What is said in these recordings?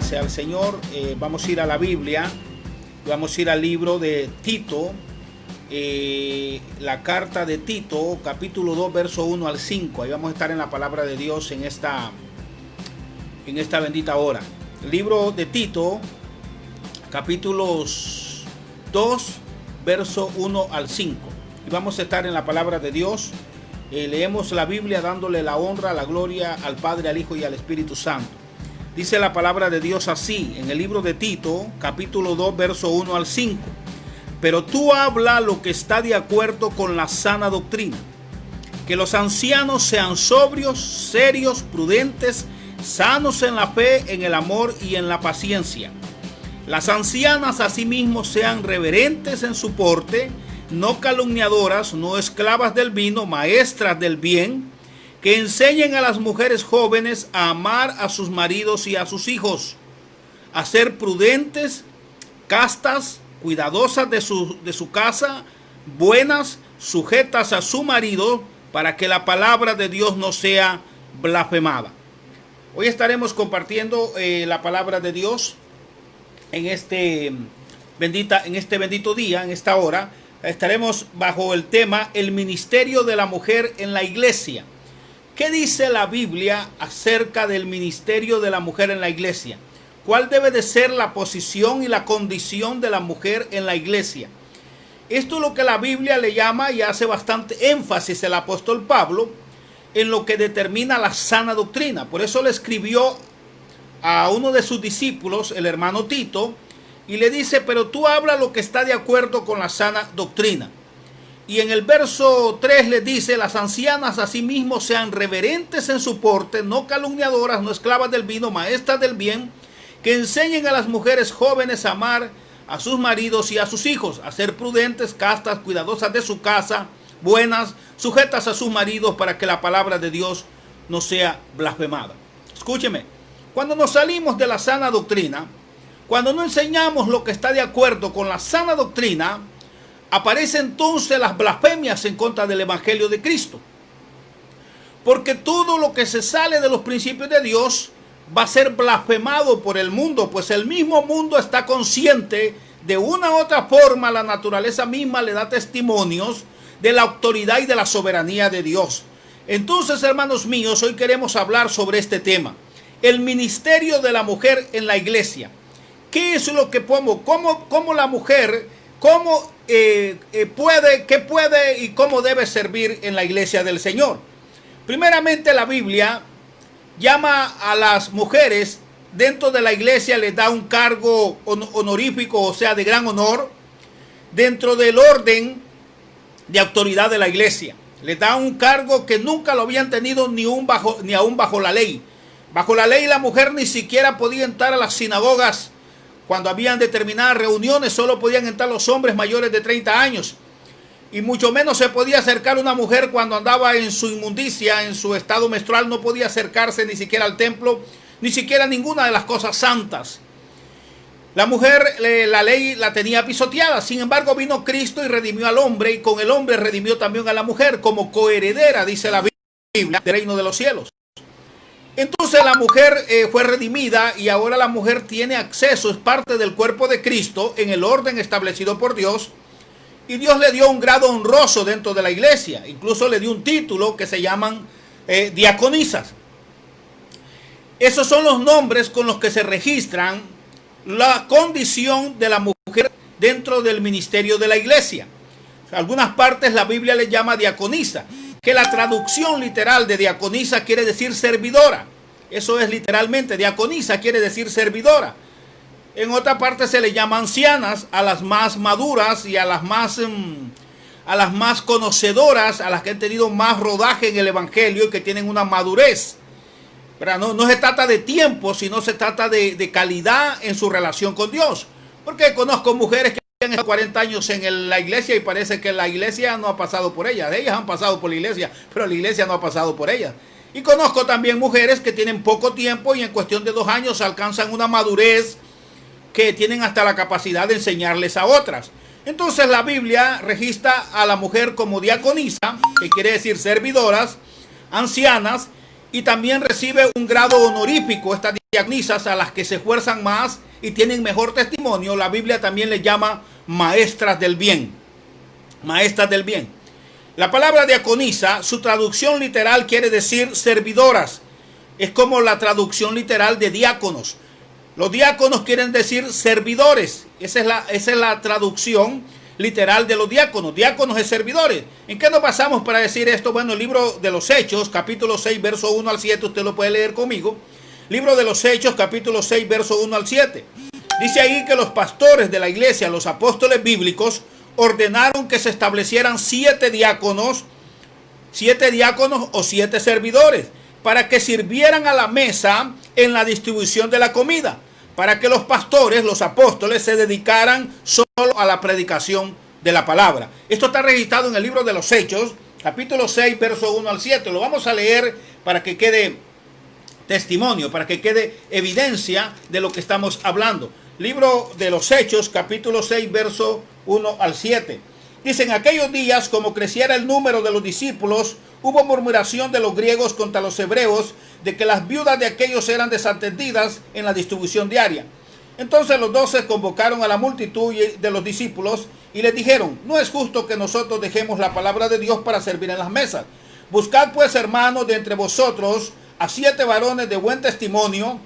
sea el Señor. Vamos a ir a la Biblia, vamos a ir al libro de Tito, la carta de Tito, capítulo 2, verso 1 al 5. Ahí vamos a estar en la palabra de Dios en esta bendita hora. Libro de Tito, capítulos 2, verso 1 al 5. Y vamos a estar en la palabra de Dios. Leemos la Biblia dándole la honra, la gloria al Padre, al Hijo y al Espíritu Santo. Dice la palabra de Dios así, en el libro de Tito, capítulo 2, verso 1 al 5. Pero tú habla lo que está de acuerdo con la sana doctrina. Que los ancianos sean sobrios, serios, prudentes, sanos en la fe, en el amor y en la paciencia. Las ancianas asimismo sean reverentes en su porte, no calumniadoras, no esclavas del vino, maestras del bien, que enseñen a las mujeres jóvenes a amar a sus maridos y a sus hijos, a ser prudentes, castas, cuidadosas de su casa, buenas, sujetas a su marido, para que la palabra de Dios no sea blasfemada. Hoy estaremos compartiendo la palabra de Dios en este bendito día, en esta hora. Estaremos bajo el tema el ministerio de la mujer en la iglesia. ¿Qué dice la Biblia acerca del ministerio de la mujer en la iglesia? ¿Cuál debe de ser la posición y la condición de la mujer en la iglesia? Esto es lo que la Biblia le llama, y hace bastante énfasis el apóstol Pablo, en lo que determina la sana doctrina. Por eso le escribió a uno de sus discípulos, el hermano Tito, y le dice, pero tú habla lo que está de acuerdo con la sana doctrina. Y en el verso 3 le dice, las ancianas asimismo sean reverentes en su porte, no calumniadoras, no esclavas del vino, maestras del bien, que enseñen a las mujeres jóvenes a amar a sus maridos y a sus hijos, a ser prudentes, castas, cuidadosas de su casa, buenas, sujetas a sus maridos, para que la palabra de Dios no sea blasfemada. Escúcheme, cuando nos salimos de la sana doctrina, cuando no enseñamos lo que está de acuerdo con la sana doctrina, aparecen entonces las blasfemias en contra del Evangelio de Cristo. Porque todo lo que se sale de los principios de Dios va a ser blasfemado por el mundo, pues el mismo mundo está consciente de una u otra forma, la naturaleza misma le da testimonios de la autoridad y de la soberanía de Dios. Entonces, hermanos míos, hoy queremos hablar sobre este tema, el ministerio de la mujer en la iglesia. ¿Qué es lo que podemos, cómo la mujer, qué puede y cómo debe servir en la iglesia del Señor? Primeramente, la Biblia llama a las mujeres dentro de la iglesia, les da un cargo honorífico, o sea, de gran honor, dentro del orden de autoridad de la iglesia. Les da un cargo que nunca lo habían tenido ni aún bajo la ley. Bajo la ley, la mujer ni siquiera podía entrar a las sinagogas. Cuando habían determinadas reuniones, solo podían entrar los hombres mayores de 30 años. Y mucho menos se podía acercar una mujer cuando andaba en su inmundicia, en su estado menstrual. No podía acercarse ni siquiera al templo, ni siquiera a ninguna de las cosas santas. La mujer, la ley la tenía pisoteada. Sin embargo, vino Cristo y redimió al hombre, y con el hombre redimió también a la mujer como coheredera, dice la Biblia, del reino de los cielos. Entonces la mujer fue redimida, y ahora la mujer tiene acceso, es parte del cuerpo de Cristo en el orden establecido por Dios, y Dios le dio un grado honroso dentro de la iglesia. Incluso le dio un título que se llaman diaconisas. Esos son los nombres con los que se registran la condición de la mujer dentro del ministerio de la iglesia. En algunas partes la Biblia le llama diaconisa, que la traducción literal de diaconisa quiere decir servidora. Eso es literalmente, diaconisa quiere decir servidora. En otra parte se le llama ancianas a las más maduras y a las más conocedoras, a las que han tenido más rodaje en el evangelio y que tienen una madurez. Pero no se trata de tiempo, sino se trata de calidad en su relación con Dios. Porque conozco mujeres que han estado 40 años en la iglesia y parece que la iglesia no ha pasado por ellas. Ellas han pasado por la iglesia, pero la iglesia no ha pasado por ellas. Y conozco también mujeres que tienen poco tiempo y en cuestión de 2 años alcanzan una madurez que tienen hasta la capacidad de enseñarles a otras. Entonces la Biblia registra a la mujer como diaconisa, que quiere decir servidoras, ancianas, y también recibe un grado honorífico esta diaconisas, a las que se esfuerzan más y tienen mejor testimonio, la Biblia también les llama maestras del bien. Maestras del bien. La palabra diaconisa, su traducción literal quiere decir servidoras. Es como la traducción literal de diáconos. Los diáconos quieren decir servidores. Esa es la traducción literal de los diáconos. Diáconos es servidores. ¿En qué nos basamos para decir esto? Bueno, el libro de los Hechos, capítulo 6, verso 1 al 7, usted lo puede leer conmigo. Libro de los Hechos, capítulo 6, verso 1 al 7. Dice ahí que los pastores de la iglesia, los apóstoles bíblicos, ordenaron que se establecieran 7 diáconos o 7 servidores, para que sirvieran a la mesa en la distribución de la comida, para que los pastores, los apóstoles, se dedicaran solo a la predicación de la palabra. Esto está registrado en el libro de los Hechos, capítulo 6, verso 1 al 7. Lo vamos a leer para que quede testimonio, para que quede evidencia de lo que estamos hablando. Libro de los Hechos, capítulo 6, verso 1 al 7. Dice: en aquellos días, como creciera el número de los discípulos, hubo murmuración de los griegos contra los hebreos, de que las viudas de aquellos eran desatendidas en la distribución diaria. Entonces los 12 convocaron a la multitud de los discípulos y les dijeron: no es justo que nosotros dejemos la palabra de Dios para servir en las mesas. Buscad pues, hermanos, de entre vosotros a 7 varones de buen testimonio,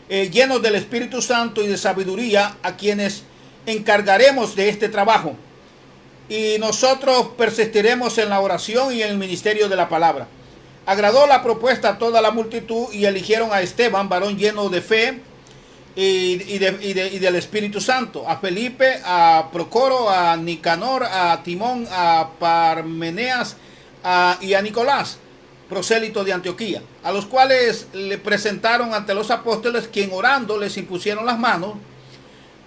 llenos del Espíritu Santo y de sabiduría, a quienes encargaremos de este trabajo. Y nosotros persistiremos en la oración y en el ministerio de la palabra. Agradó la propuesta a toda la multitud y eligieron a Esteban, varón lleno de fe y del Espíritu Santo, a Felipe, a Procoro, a Nicanor, a Timón, a Parmeneas y a Nicolás, prosélito de Antioquía, a los cuales le presentaron ante los apóstoles, quien orando les impusieron las manos,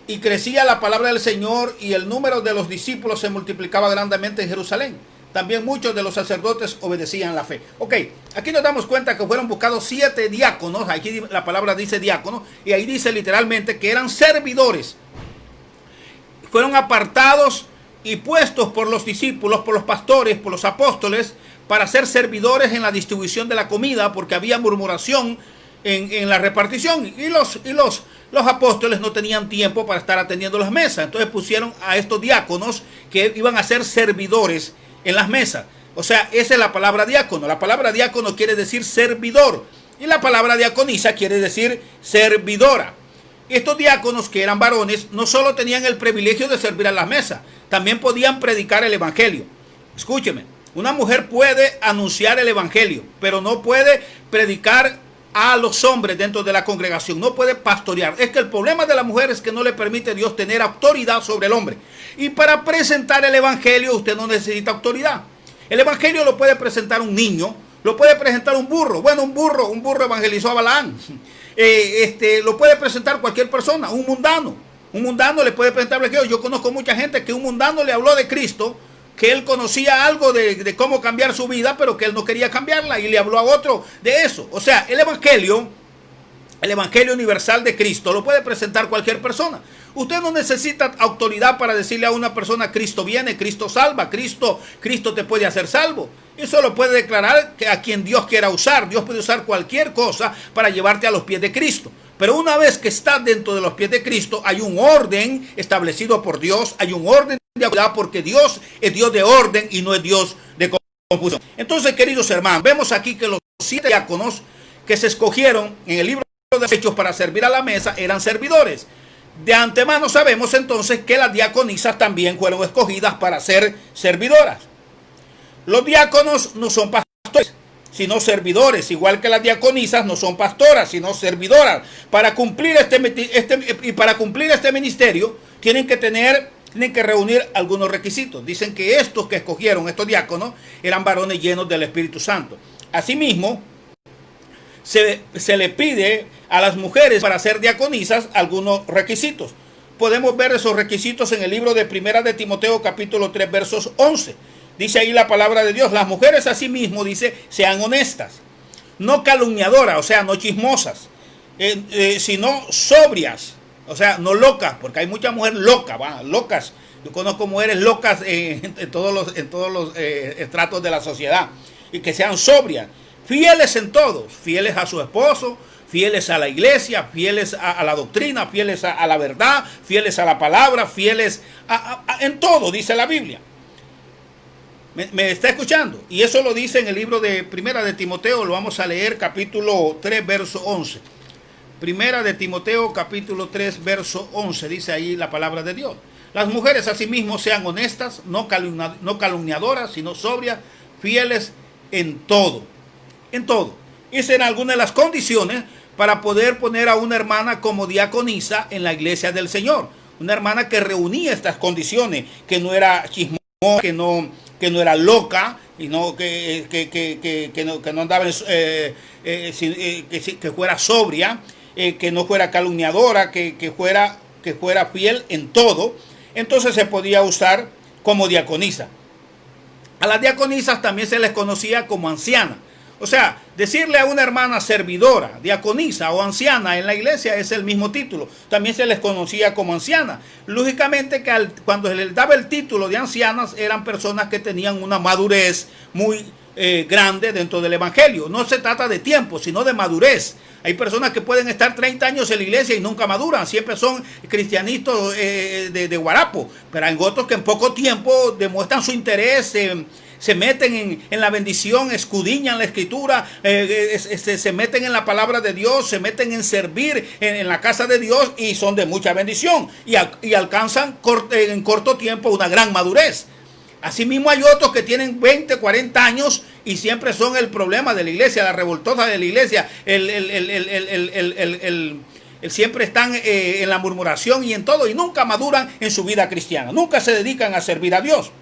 y crecía la palabra del Señor, y el número de los discípulos se multiplicaba grandemente en Jerusalén. También muchos de los sacerdotes obedecían la fe. Ok, aquí nos damos cuenta que fueron buscados 7 diáconos. Aquí la palabra dice diácono, y ahí dice literalmente que eran servidores. Fueron apartados y puestos por los discípulos, por los pastores, por los apóstoles, para ser servidores en la distribución de la comida, porque había murmuración en la repartición, y los apóstoles no tenían tiempo para estar atendiendo las mesas. Entonces pusieron a estos diáconos que iban a ser servidores en las mesas. O sea, esa es la palabra diácono. La palabra diácono quiere decir servidor, y la palabra diaconisa quiere decir servidora. Estos diáconos, que eran varones, no solo tenían el privilegio de servir a las mesas, también podían predicar el evangelio. Escúcheme, una mujer puede anunciar el evangelio, pero no puede predicar a los hombres dentro de la congregación, no puede pastorear. Es que el problema de la mujer es que no le permite Dios tener autoridad sobre el hombre. Y para presentar el evangelio usted no necesita autoridad. El evangelio lo puede presentar un niño, lo puede presentar un burro. Bueno, un burro evangelizó a Balaán. Lo puede presentar cualquier persona, un mundano. Un mundano le puede presentar el evangelio. Yo conozco mucha gente que un mundano le habló de Cristo, que él conocía algo de cómo cambiar su vida, pero que él no quería cambiarla, y le habló a otro de eso. O sea, el evangelio universal de Cristo lo puede presentar cualquier persona. Usted no necesita autoridad para decirle a una persona: Cristo viene, Cristo salva, Cristo te puede hacer salvo. Eso lo puede declarar a quien Dios quiera usar. Dios puede usar cualquier cosa para llevarte a los pies de Cristo. Pero una vez que estás dentro de los pies de Cristo, hay un orden establecido por Dios, hay un orden de autoridad, porque Dios es Dios de orden y no es Dios de confusión. Entonces, queridos hermanos, vemos aquí que los 7 diáconos que se escogieron en el libro de Hechos para servir a la mesa eran servidores. De antemano sabemos entonces que las diaconisas también fueron escogidas para ser servidoras. Los diáconos no son pastores, sino servidores, igual que las diaconisas no son pastoras, sino servidoras. Para cumplir este ministerio tienen que reunir algunos requisitos. Dicen que estos que escogieron, estos diáconos, eran varones llenos del Espíritu Santo. Asimismo, se le pide a las mujeres para ser diaconisas algunos requisitos. Podemos ver esos requisitos en el libro de Primera de Timoteo, capítulo 3, versos 11. Dice ahí la palabra de Dios: las mujeres asimismo, dice, sean honestas, no calumniadoras, o sea, no chismosas, sino sobrias, o sea, no locas, porque hay muchas mujeres locas. Yo conozco mujeres locas en todos los estratos de la sociedad, y que sean sobrias, fieles en todo, fieles a su esposo, fieles a la iglesia, fieles a la doctrina, fieles a la verdad, fieles a la palabra, fieles en todo, dice la Biblia. ¿Me está escuchando? Y eso lo dice en el libro de Primera de Timoteo, lo vamos a leer, capítulo 3, verso 11. Primera de Timoteo, capítulo 3, verso 11, dice ahí la palabra de Dios. Las mujeres asimismo sean honestas, no calumniadoras, sino sobrias, fieles en todo. En todo. Esas eran algunas de las condiciones para poder poner a una hermana como diaconisa en la iglesia del Señor. Una hermana que reunía estas condiciones, que no era chismosa, que no era loca, y no que no andaba, que fuera sobria, que no fuera calumniadora, que fuera fiel en todo. Entonces se podía usar como diaconisa. A las diaconisas también se les conocía como anciana. O sea, decirle a una hermana servidora, diaconisa o anciana en la iglesia es el mismo título. También se les conocía como anciana. Lógicamente que cuando se les daba el título de ancianas eran personas que tenían una madurez muy grande dentro del evangelio. No se trata de tiempo, sino de madurez. Hay personas que pueden estar 30 años en la iglesia y nunca maduran. Siempre son cristianitos de guarapo. Pero hay otros que en poco tiempo demuestran su interés, se meten en la bendición, escudriñan la escritura, se meten en la palabra de Dios, se meten en servir en la casa de Dios y son de mucha bendición. Y alcanzan en corto tiempo una gran madurez. Asimismo hay otros que tienen 20, 40 años y siempre son el problema de la iglesia, la revoltosa de la iglesia, siempre están en la murmuración y en todo y nunca maduran en su vida cristiana, nunca se dedican a servir a Dios.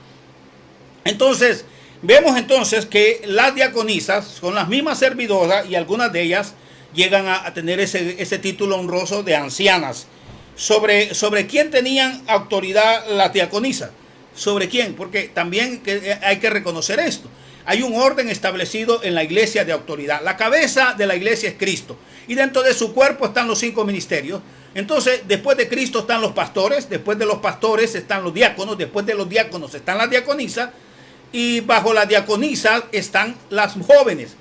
Entonces, vemos entonces que las diaconisas son las mismas servidoras y algunas de ellas llegan a tener ese título honroso de ancianas. ¿Sobre quién tenían autoridad las diaconisas? ¿Sobre quién? Porque también hay que reconocer esto. Hay un orden establecido en la iglesia de autoridad. La cabeza de la iglesia es Cristo. Y dentro de su cuerpo están los 5 ministerios. Entonces, después de Cristo están los pastores. Después de los pastores están los diáconos. Después de los diáconos están las diaconisas. Y bajo las diaconisas están las jóvenes.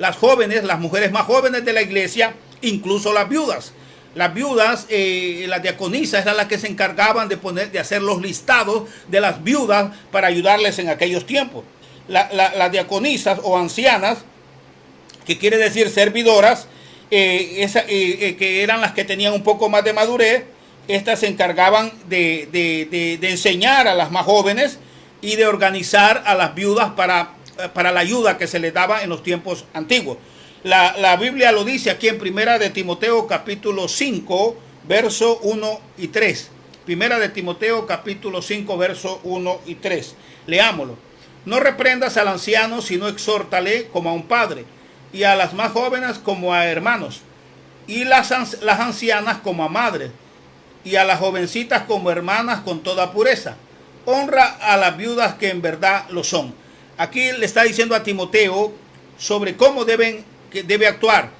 Las jóvenes, las mujeres más jóvenes de la iglesia, incluso las viudas. Las viudas, las diaconisas eran las que se encargaban de hacer los listados de las viudas para ayudarles en aquellos tiempos. Las diaconisas o ancianas, que quiere decir servidoras, que eran las que tenían un poco más de madurez, estas se encargaban de enseñar a las más jóvenes y de organizar a las viudas para la ayuda que se les daba en los tiempos antiguos. La Biblia lo dice aquí en Primera de Timoteo capítulo 5, verso 1 y 3. Primera de Timoteo capítulo 5, verso 1 y 3. Leámoslo. No reprendas al anciano, sino exhórtale como a un padre, y a las más jóvenes como a hermanos, y las ancianas como a madres, y a las jovencitas como hermanas con toda pureza. Honra a las viudas que en verdad lo son. Aquí le está diciendo a Timoteo sobre cómo debe actuar,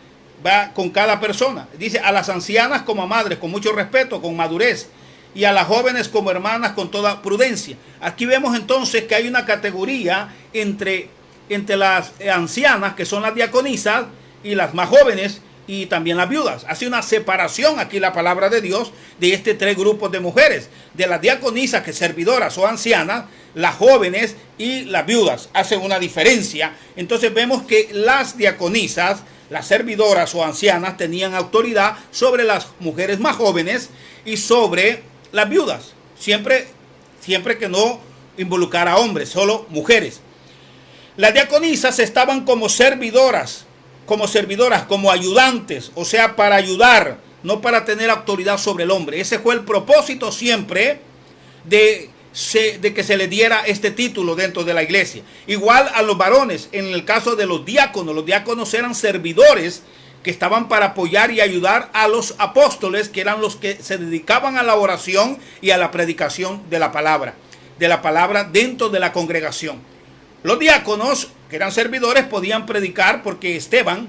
va con cada persona. Dice a las ancianas como a madres, con mucho respeto, con madurez, y a las jóvenes como hermanas con toda prudencia. Aquí vemos entonces que hay una categoría entre las ancianas, que son las diaconisas, y las más jóvenes, y también las viudas. Hace una separación aquí la palabra de Dios de 3 grupos de mujeres, de las diaconisas, que servidoras o ancianas, las jóvenes y las viudas. Hacen una diferencia. Entonces vemos que las diaconisas, las servidoras o ancianas, tenían autoridad sobre las mujeres más jóvenes y sobre las viudas. Siempre que no involucrara a hombres, solo mujeres. Las diaconisas estaban como servidoras, como ayudantes, o sea, para ayudar, no para tener autoridad sobre el hombre. Ese fue el propósito siempre de que se le diera este título dentro de la iglesia. Igual a los varones, en el caso de los diáconos eran servidores que estaban para apoyar y ayudar a los apóstoles, que eran los que se dedicaban a la oración y a la predicación de la palabra dentro de la congregación. Los diáconos, que eran servidores, podían predicar, porque Esteban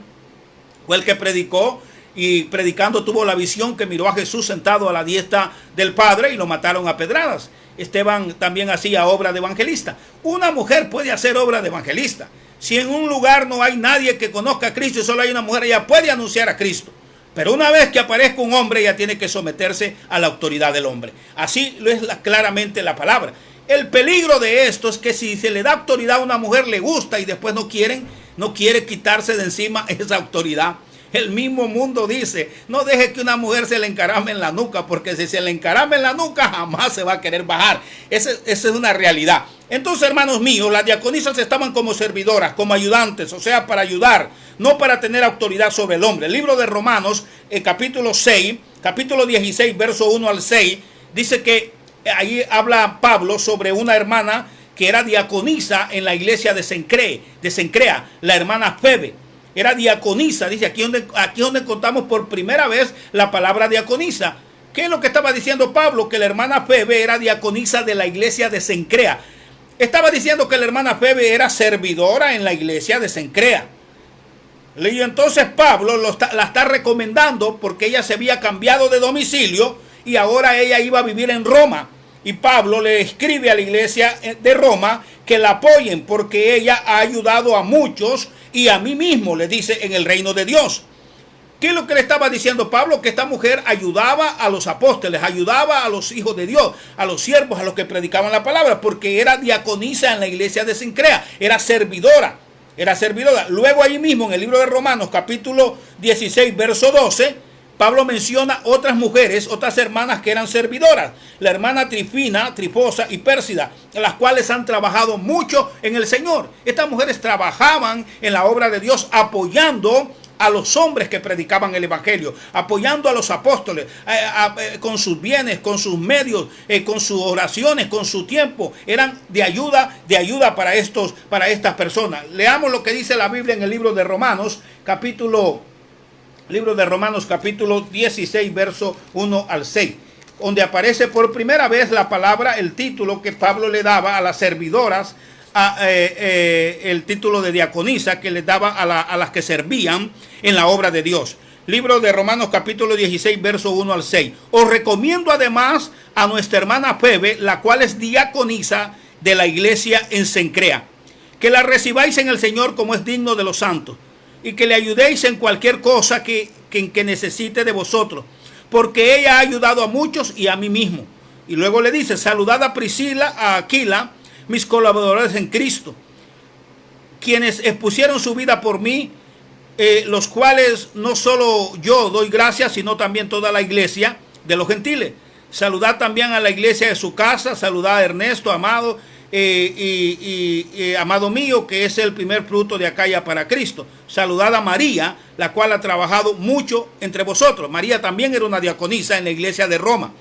fue el que predicó y predicando tuvo la visión que miró a Jesús sentado a la diestra del Padre y lo mataron a pedradas. Esteban también hacía obra de evangelista. Una mujer puede hacer obra de evangelista. Si en un lugar no hay nadie que conozca a Cristo y solo hay una mujer, ella puede anunciar a Cristo. Pero una vez que aparezca un hombre, ella tiene que someterse a la autoridad del hombre. Así lo es claramente la palabra. El peligro de esto es que si se le da autoridad a una mujer, le gusta y después no quiere quitarse de encima esa autoridad. El mismo mundo dice, no deje que una mujer se le encarame en la nuca, porque si se le encarame en la nuca jamás se va a querer bajar. Esa es una realidad. Entonces, hermanos míos, las diaconisas estaban como servidoras, como ayudantes, o sea, para ayudar, no para tener autoridad sobre el hombre. El libro de Romanos, capítulo 6, capítulo 16, verso 1 al 6, dice que ahí habla Pablo sobre una hermana que era diaconisa en la iglesia de Cencrea, la hermana Febe. Era diaconisa, dice aquí donde contamos por primera vez la palabra diaconisa. ¿Qué es lo que estaba diciendo Pablo? Que la hermana Febe era diaconisa de la iglesia de Cencrea. Estaba diciendo que la hermana Febe era servidora en la iglesia de Cencrea. Y entonces Pablo la está recomendando porque ella se había cambiado de domicilio y ahora ella iba a vivir en Roma. Y Pablo le escribe a la iglesia de Roma que la apoyen porque ella ha ayudado a muchos y a mí mismo, le dice, en el reino de Dios. ¿Qué es lo que le estaba diciendo Pablo? Que esta mujer ayudaba a los apóstoles, ayudaba a los hijos de Dios, a los siervos, a los que predicaban la palabra, porque era diaconisa en la iglesia de Cencrea, era servidora. Luego ahí mismo en el libro de Romanos, capítulo 16, verso 12, Pablo menciona otras mujeres, otras hermanas que eran servidoras. La hermana Trifina, Trifosa y Pérsida, las cuales han trabajado mucho en el Señor. Estas mujeres trabajaban en la obra de Dios apoyando a los hombres que predicaban el evangelio, apoyando a los apóstoles, con sus bienes, con sus medios, con sus oraciones, con su tiempo. Eran de ayuda para estas personas. Leamos lo que dice la Biblia en el libro de Romanos, capítulo 16, verso 1 al 6, donde aparece por primera vez la palabra, el título que Pablo le daba a las servidoras, el título de diaconisa que les daba a las que servían en la obra de Dios. Libro de Romanos, capítulo 16, verso 1 al 6. Os recomiendo además a nuestra hermana Febe, la cual es diaconisa de la iglesia en Cencrea, que la recibáis en el Señor como es digno de los santos, y que le ayudéis en cualquier cosa que necesite de vosotros, porque ella ha ayudado a muchos y a mí mismo. Y luego le dice, saludad a Priscila, a Aquila, mis colaboradores en Cristo, quienes expusieron su vida por mí, los cuales no solo yo doy gracias, sino también toda la iglesia de los gentiles. Saludad también a la iglesia de su casa, saludad a Ernesto, amado, amado mío, que es el primer fruto de Acaya para Cristo. Saludad a María, la cual ha trabajado mucho entre vosotros. María también era una diaconisa en la iglesia de Roma.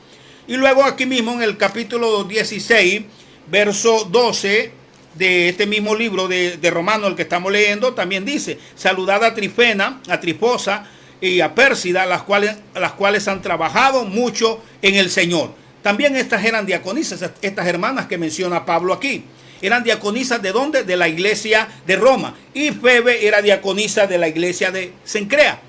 Y luego aquí mismo en el capítulo 16, verso 12 de este mismo libro de Romanos, el que estamos leyendo, también dice, saludad a Trifena, a Trifosa y a Pérsida, las cuales han trabajado mucho en el Señor. También estas eran diaconisas, estas hermanas que menciona Pablo aquí. Eran diaconisas ¿de dónde? De la iglesia de Roma. Y Febe era diaconisa de la iglesia de Cencrea.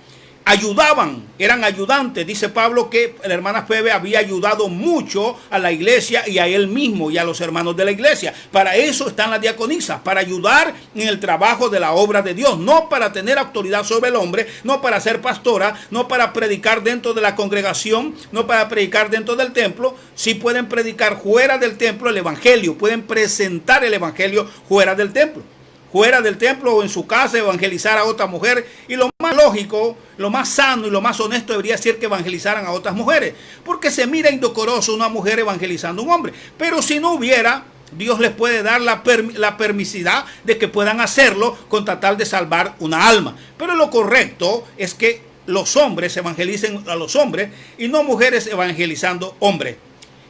Ayudaban, eran ayudantes. Dice Pablo que la hermana Febe había ayudado mucho a la iglesia y a él mismo y a los hermanos de la iglesia. Para eso están las diaconisas, para ayudar en el trabajo de la obra de Dios. No para tener autoridad sobre el hombre, no para ser pastora, no para predicar dentro de la congregación, no para predicar dentro del templo. Sí pueden predicar fuera del templo el evangelio, pueden presentar el evangelio fuera del templo. Fuera del templo o en su casa, evangelizar a otra mujer. Y lo más lógico, lo más sano y lo más honesto debería ser que evangelizaran a otras mujeres, porque se mira indecoroso una mujer evangelizando a un hombre. Pero si no hubiera, Dios les puede dar la permisidad de que puedan hacerlo con tal de salvar una alma. Pero lo correcto es que los hombres evangelicen a los hombres y no mujeres evangelizando hombres.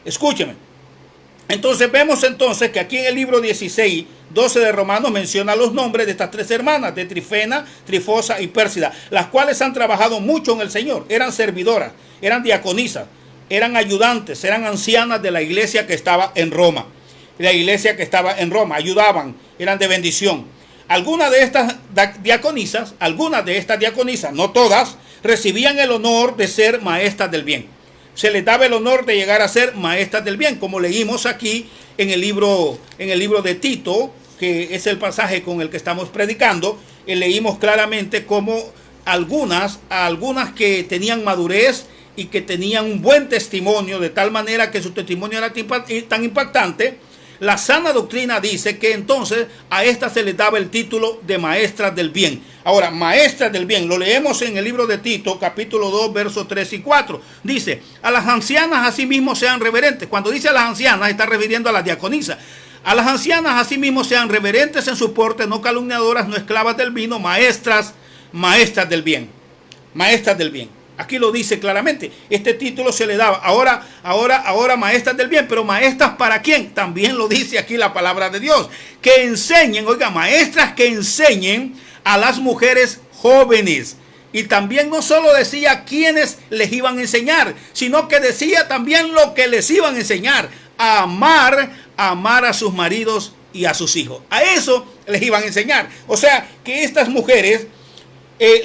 Escúcheme. Entonces vemos entonces que aquí en el libro 16, 12 de Romanos menciona los nombres de estas tres hermanas, de Trifena, Trifosa y Pérsida, las cuales han trabajado mucho en el Señor. Eran servidoras, eran diaconisas, eran ayudantes, eran ancianas de la iglesia que estaba en Roma. La iglesia que estaba en Roma, ayudaban, eran de bendición. Algunas de estas diaconisas, no todas, recibían el honor de ser maestras del bien. Se les daba el honor de llegar a ser maestras del bien, como leímos aquí en el libro de Tito, que es el pasaje con el que estamos predicando. Leímos claramente cómo algunas que tenían madurez y que tenían un buen testimonio, de tal manera que su testimonio era tan impactante. La sana doctrina dice que entonces a estas se les daba el título de maestras del bien. Ahora, maestras del bien, lo leemos en el libro de Tito, capítulo 2, versos 3 y 4. Dice, a las ancianas asimismo sean reverentes. Cuando dice a las ancianas, está refiriendo a las diaconisas. A las ancianas asimismo sean reverentes en su porte, no calumniadoras, no esclavas del vino, maestras del bien. Maestras del bien. Aquí lo dice claramente. Este título se le daba. Ahora maestras del bien. Pero maestras ¿para quién? También lo dice aquí la palabra de Dios. Que enseñen, oiga, maestras que enseñen a las mujeres jóvenes. Y también no solo decía quiénes les iban a enseñar, sino que decía también lo que les iban a enseñar. A amar a sus maridos y a sus hijos. A eso les iban a enseñar. O sea, que estas mujeres...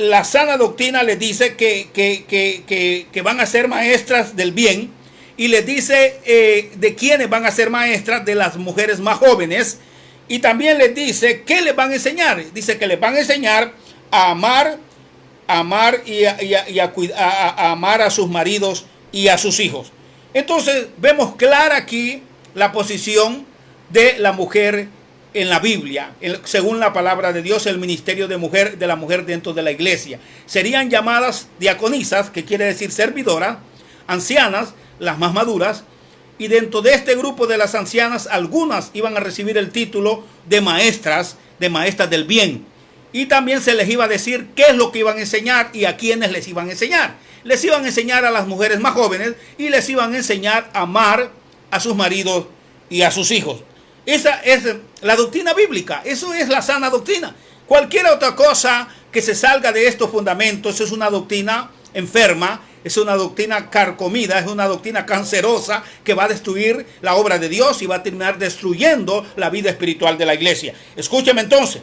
la sana doctrina les dice que van a ser maestras del bien, y les dice de quiénes van a ser maestras, de las mujeres más jóvenes, y también les dice qué les van a enseñar. Dice que les van a enseñar a amar y a amar a sus maridos y a sus hijos. Entonces vemos clara aquí la posición de la mujer en la Biblia, según la palabra de Dios, el ministerio de la mujer dentro de la iglesia. Serían llamadas diaconisas, que quiere decir servidoras, ancianas, las más maduras, y dentro de este grupo de las ancianas, algunas iban a recibir el título de maestras del bien. Y también se les iba a decir qué es lo que iban a enseñar y a quiénes les iban a enseñar. Les iban a enseñar a las mujeres más jóvenes y les iban a enseñar a amar a sus maridos y a sus hijos. Esa es la doctrina bíblica, eso es la sana doctrina. Cualquier otra cosa que se salga de estos fundamentos es una doctrina enferma, es una doctrina carcomida, es una doctrina cancerosa que va a destruir la obra de Dios y va a terminar destruyendo la vida espiritual de la iglesia. Escúcheme entonces.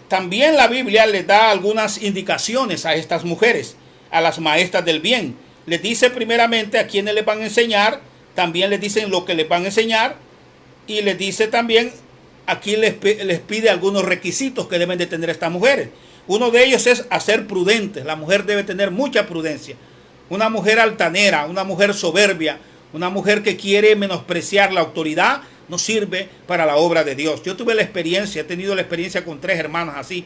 También la Biblia les da algunas indicaciones a estas mujeres, a las maestras del bien. Les dice primeramente a quiénes les van a enseñar. También les dicen lo que les van a enseñar, y les dice también aquí les pide algunos requisitos que deben de tener estas mujeres. Uno de ellos es a ser prudentes. La mujer debe tener mucha prudencia. Una mujer altanera, una mujer soberbia, una mujer que quiere menospreciar la autoridad, no sirve para la obra de Dios. Yo he tenido la experiencia con 3 hermanas así.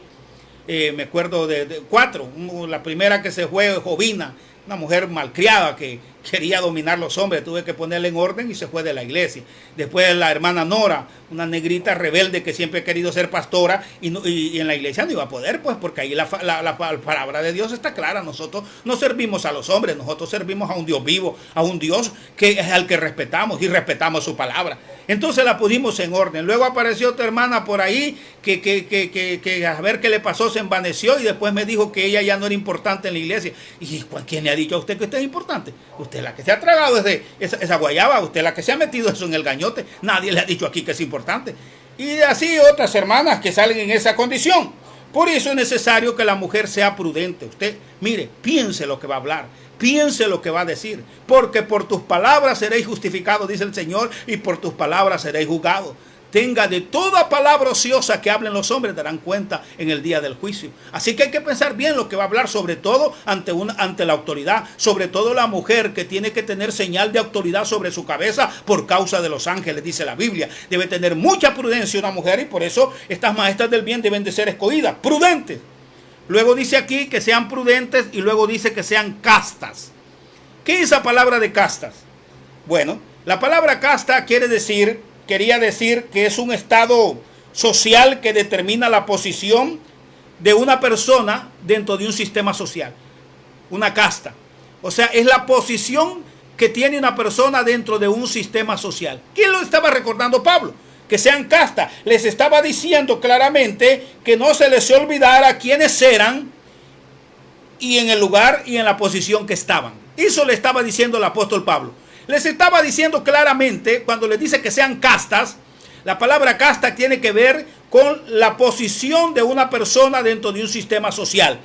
Me acuerdo de 4. La primera que se fue, Jovina, una mujer malcriada que quería dominar los hombres. Tuve que ponerla en orden y se fue de la iglesia. Después la hermana Nora, una negrita rebelde que siempre ha querido ser pastora y en la iglesia no iba a poder, pues porque ahí la palabra de Dios está clara. Nosotros no servimos a los hombres, nosotros servimos a un Dios vivo, a un Dios que es al que respetamos y respetamos su palabra. Entonces la pusimos en orden. Luego apareció otra hermana por ahí que a ver qué le pasó, se envaneció y después me dijo que ella ya no era importante en la iglesia. ¿Y quién le ha dicho a usted que usted es importante? Usted es la que se ha tragado esa guayaba, usted es la que se ha metido eso en el gañote. Nadie le ha dicho aquí que es importante. Y así otras hermanas que salen en esa condición. Por eso es necesario que la mujer sea prudente. Usted, mire, piense lo que va a hablar, piense lo que va a decir, porque por tus palabras seréis justificados, dice el Señor, y por tus palabras seréis juzgados. Tenga de toda palabra ociosa que hablen los hombres, darán cuenta en el día del juicio. Así que hay que pensar bien lo que va a hablar, sobre todo ante la autoridad, sobre todo la mujer que tiene que tener señal de autoridad sobre su cabeza por causa de los ángeles, dice la Biblia. Debe tener mucha prudencia una mujer, y por eso estas maestras del bien deben de ser escogidas, prudentes. Luego dice aquí que sean prudentes y luego dice que sean castas. ¿Qué es esa palabra de castas? Bueno, la palabra casta quería decir que es un estado social que determina la posición de una persona dentro de un sistema social. Una casta. O sea, es la posición que tiene una persona dentro de un sistema social. ¿Quién lo estaba recordando Pablo? Que sean castas. Les estaba diciendo claramente que no se les olvidara quiénes eran y en el lugar y en la posición que estaban. Eso le estaba diciendo el apóstol Pablo. Les estaba diciendo claramente, cuando les dice que sean castas, La palabra casta tiene que ver con la posición de una persona dentro de un sistema social.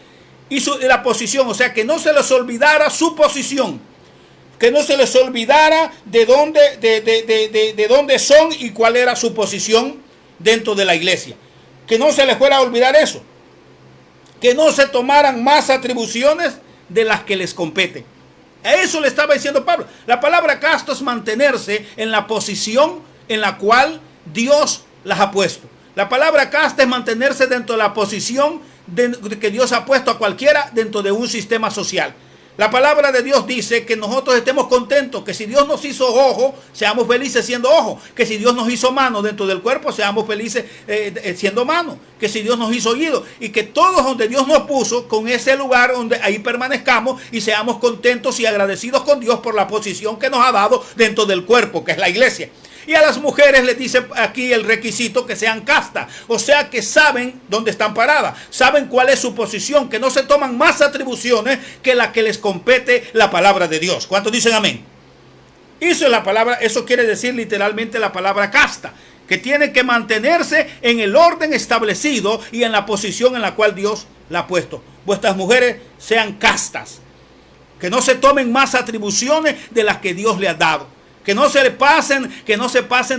Y la posición, o sea, que no se les olvidara su posición, que no se les olvidara de dónde son y cuál era su posición dentro de la iglesia. Que no se les fuera a olvidar eso. Que no se tomaran más atribuciones de las que les competen. A eso le estaba diciendo Pablo. La palabra casta es mantenerse en la posición en la cual Dios las ha puesto. La palabra casta es mantenerse dentro de la posición que Dios ha puesto a cualquiera dentro de un sistema social. La palabra de Dios dice que nosotros estemos contentos, que si Dios nos hizo ojo, seamos felices siendo ojo, que si Dios nos hizo mano dentro del cuerpo, seamos felices siendo mano, que si Dios nos hizo oído, y que todos donde Dios nos puso, con ese lugar donde ahí permanezcamos y seamos contentos y agradecidos con Dios por la posición que nos ha dado dentro del cuerpo, que es la iglesia. Y a las mujeres les dice aquí el requisito que sean castas, o sea que saben dónde están paradas, saben cuál es su posición, que no se toman más atribuciones que la que les compete la palabra de Dios. ¿Cuántos dicen amén? Eso es la palabra, eso quiere decir literalmente la palabra casta, que tiene que mantenerse en el orden establecido y en la posición en la cual Dios la ha puesto. Vuestras mujeres sean castas, que no se tomen más atribuciones de las que Dios le ha dado. Que no se pasen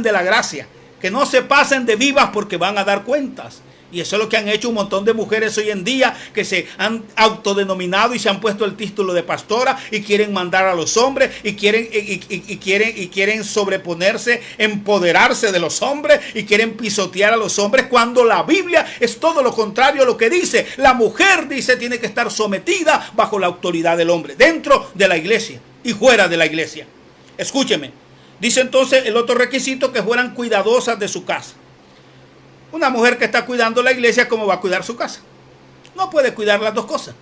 de la gracia, que no se pasen de vivas porque van a dar cuentas. Y eso es lo que han hecho un montón de mujeres hoy en día, que se han autodenominado y se han puesto el título de pastora y quieren mandar a los hombres y quieren sobreponerse, empoderarse de los hombres y quieren pisotear a los hombres, cuando la Biblia es todo lo contrario a lo que dice. La mujer, dice, tiene que estar sometida bajo la autoridad del hombre, dentro de la iglesia y fuera de la iglesia. Escúcheme, dice entonces el otro requisito, que fueran cuidadosas de su casa. Una mujer que está cuidando la iglesia, ¿cómo va a cuidar su casa? No puede cuidar las dos cosas.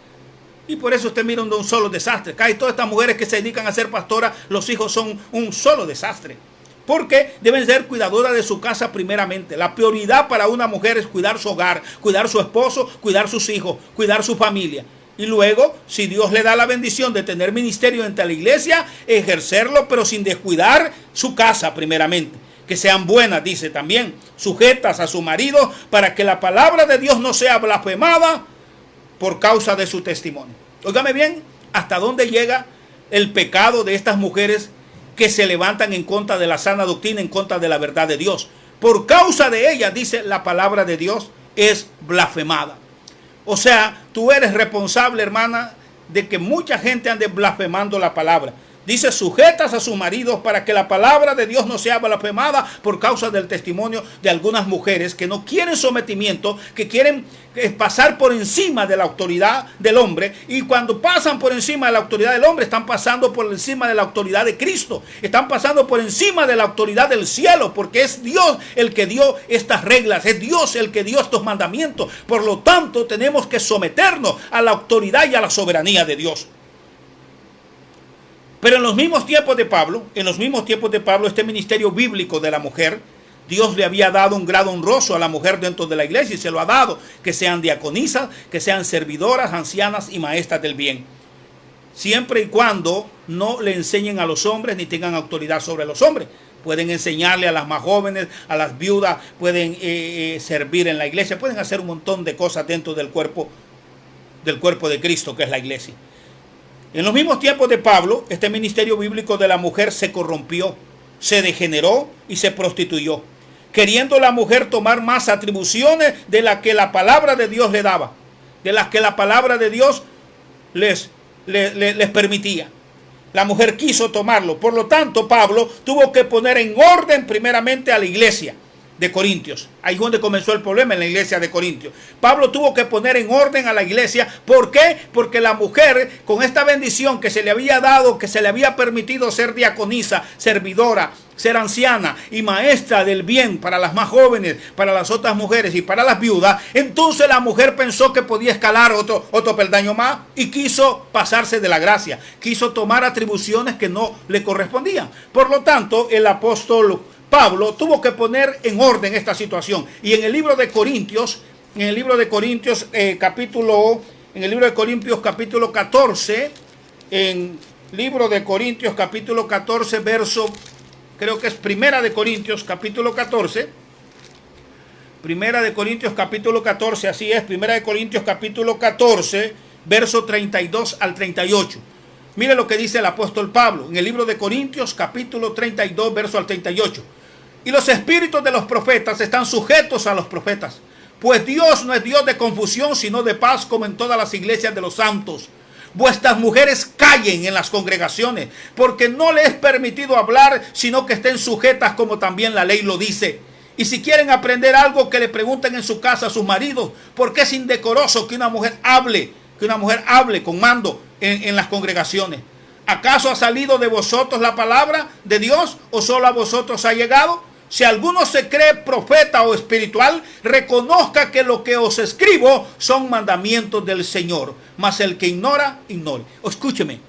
Y por eso usted mira un solo desastre. Casi todas estas mujeres que se dedican a ser pastoras, los hijos son un solo desastre. Porque deben ser cuidadoras de su casa primeramente. La prioridad para una mujer es cuidar su hogar, cuidar su esposo, cuidar sus hijos, cuidar su familia. Y luego, si Dios le da la bendición de tener ministerio entre la iglesia, ejercerlo, pero sin descuidar su casa primeramente. Que sean buenas, dice también, sujetas a su marido, para que la palabra de Dios no sea blasfemada por causa de su testimonio. Óigame bien, hasta dónde llega el pecado de estas mujeres que se levantan en contra de la sana doctrina, en contra de la verdad de Dios. Por causa de ella, dice, la palabra de Dios es blasfemada. O sea, tú eres responsable, hermana, de que mucha gente ande blasfemando la palabra. Dice, sujetas a sus maridos para que la palabra de Dios no sea blasfemada por causa del testimonio de algunas mujeres que no quieren sometimiento, que quieren pasar por encima de la autoridad del hombre. Y cuando pasan por encima de la autoridad del hombre, están pasando por encima de la autoridad de Cristo. Están pasando por encima de la autoridad del cielo, porque es Dios el que dio estas reglas, es Dios el que dio estos mandamientos. Por lo tanto, tenemos que someternos a la autoridad y a la soberanía de Dios. Pero en los mismos tiempos de Pablo, este ministerio bíblico de la mujer, Dios le había dado un grado honroso a la mujer dentro de la iglesia y se lo ha dado, que sean diaconisas, que sean servidoras, ancianas y maestras del bien. Siempre y cuando no le enseñen a los hombres ni tengan autoridad sobre los hombres. Pueden enseñarle a las más jóvenes, a las viudas, pueden servir en la iglesia, pueden hacer un montón de cosas dentro del cuerpo de Cristo, que es la iglesia. En los mismos tiempos de Pablo, este ministerio bíblico de la mujer se corrompió, se degeneró y se prostituyó, queriendo la mujer tomar más atribuciones de las que la palabra de Dios le daba, de las que la palabra de Dios les permitía. La mujer quiso tomarlo. Por lo tanto, Pablo tuvo que poner en orden primeramente a la iglesia de Corintios. Ahí es donde comenzó el problema, en la iglesia de Corintios. Pablo tuvo que poner en orden a la iglesia. ¿Por qué? Porque la mujer, con esta bendición que se le había dado, que se le había permitido ser diaconisa, servidora, ser anciana y maestra del bien para las más jóvenes, para las otras mujeres y para las viudas, entonces la mujer pensó que podía escalar otro peldaño más y quiso pasarse de la gracia, quiso tomar atribuciones que no le correspondían. Por lo tanto, el apóstol Pablo tuvo que poner en orden esta situación. Y en el libro de Corintios, capítulo 14, en libro de Corintios capítulo 14, verso, creo que es Primera de Corintios capítulo 14, Primera de Corintios capítulo 14, así es, Primera de Corintios capítulo 14, verso 32 al 38. Mire lo que dice el apóstol Pablo en el libro de Corintios capítulo 32, verso al 38. Y los espíritus de los profetas están sujetos a los profetas, pues Dios no es Dios de confusión, sino de paz, como en todas las iglesias de los santos. Vuestras mujeres callen en las congregaciones, porque no les es permitido hablar, sino que estén sujetas como también la ley lo dice. Y si quieren aprender algo, que le pregunten en su casa a sus maridos, porque es indecoroso que una mujer hable con mando en las congregaciones. ¿Acaso ha salido de vosotros la palabra de Dios, o solo a vosotros ha llegado? Si alguno se cree profeta o espiritual, reconozca que lo que os escribo son mandamientos del Señor. Mas el que ignora, ignore. Escúcheme,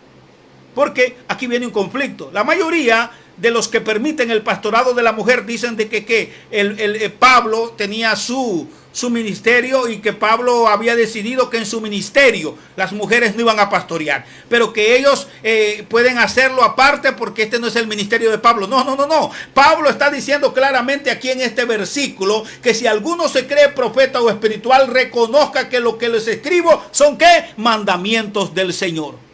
porque aquí viene un conflicto. La mayoría de los que permiten el pastorado de la mujer dicen de que Pablo tenía su ministerio, y que Pablo había decidido que en su ministerio las mujeres no iban a pastorear, pero que ellos pueden hacerlo aparte, porque este no es el ministerio de Pablo. No. Pablo está diciendo claramente aquí en este versículo que si alguno se cree profeta o espiritual, reconozca que lo que les escribo son ¿qué? Mandamientos del Señor.